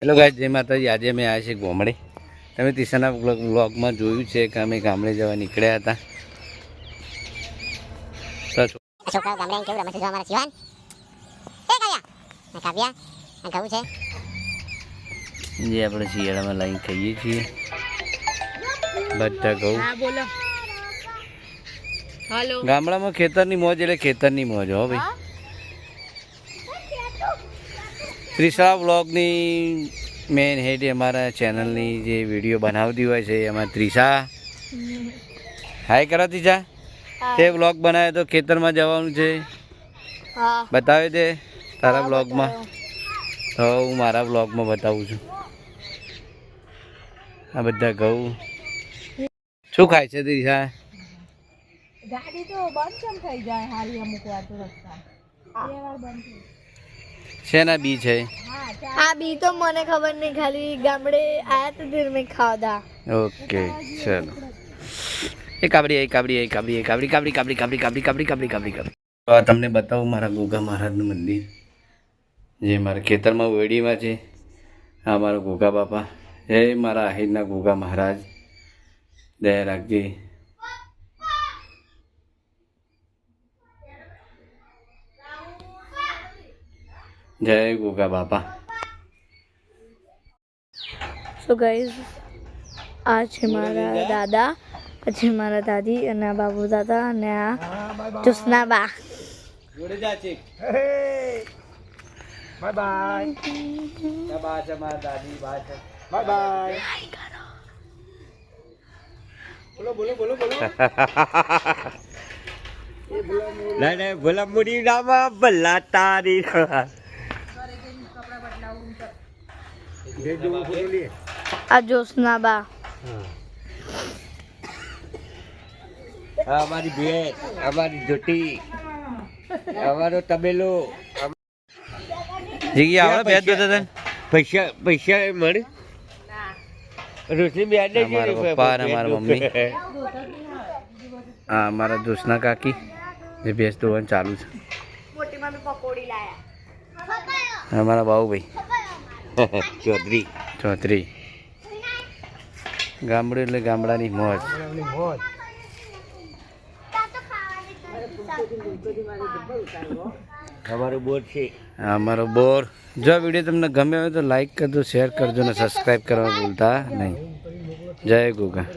Hello guys, જય માતાજી। આજે અમે આવ્યા છીએ ગોમડે। તમે તીસાના વ્લોગમાં જોયું છે કે અમે ગામડે જવા નીકળ્યા હતા। છોકરાઓ ગામડે કેવું રમે છે જો અમારા શિવાન કાવ્યા કહું છે જે આપણે શિયાળામાં લાવીને ખાઈએ છીએ બધા ઘઉં। હા બોલો। હાલો। ગામડામાં ખેતરની મોજ એટલે ખેતરની મોજ હો ભાઈ। ત્રિશા વ્લોગની મેન હેડ અમારા ચેનલની જે વિડીયો બનાવતી હોય છે એમાં ત્રિશા હાય કરો ત્રિશા। તે વ્લોગ બનાવ્યો તો ખેતરમાં જવાનું છે, બતાવે તે તારા વ્લોગમાં। તો હું મારા વ્લોગમાં બતાવું છું। આ બધા ઘઉં શું ખાય છે ત્રિશા? ગાડી તો બંધ કેમ થઈ જાય હારી અમુક વાર તો રસ્તા બે વાર બંધ થઈ। શેના બી છે? આ બી તો મને ખબર નહીં, ખાલી ગામડે આયા તો દેર મેં ખાધા। ઓકે ચલો। એ કાબડી એ કાબડી એ કાબડી એ કાબડી કાબડી કાબડી કાબડી કાબડી કાબડી કાબડી કાબડી કાબડી। તો તમને બતાવું મારા ગોગા મહારાજનું મંદિર જે મારા ખેતરમાં વેડીમાં છે। આ મારા ગોગા બાપા, જય મારા આહિરના ગોગા મહારાજ, દયા રાખજે। જય ગોગા બાપા। સો ગાઈઝ, આ છે મારા દાદા, પછી મારા દાદી, અને આ બાબુ દાદા, અને આ જુસના બા। જોડે જા છે। Bye bye. બા છે મારા દાદી, બા છે। Bye bye. બોલો બોલો બોલો બોલો। ના ના ભલા મુડી નામાં ભલા તારી। આ જોસના બા। અમારી ભેટ, અમારી જોટી, અમારો તબેલો। જીગી આવડે બેટ જોતા તને? પૈસા પૈસા મળે રોશની બેટ અમારા પપ્પા અને અમારા મમ્મી। હા અમારા દોસ્તના કાકી જે ભેંસ ધોવાનું ચાલુ છે। મોટી મમ્મી પકોડી લાયા। અમારા બાબુભાઈ ચૌધરી ચૌધરી। ગામડું એટલે ગામડાની મોજ। અમારો બોર છે। અમારો બોર। જો વિડીયો તમને ગમ્યો હોય તો લાઈક કરજો, શેર કરજો અને સબસ્ક્રાઈબ કરવા ભૂલતા નહીં। જય ગોગા।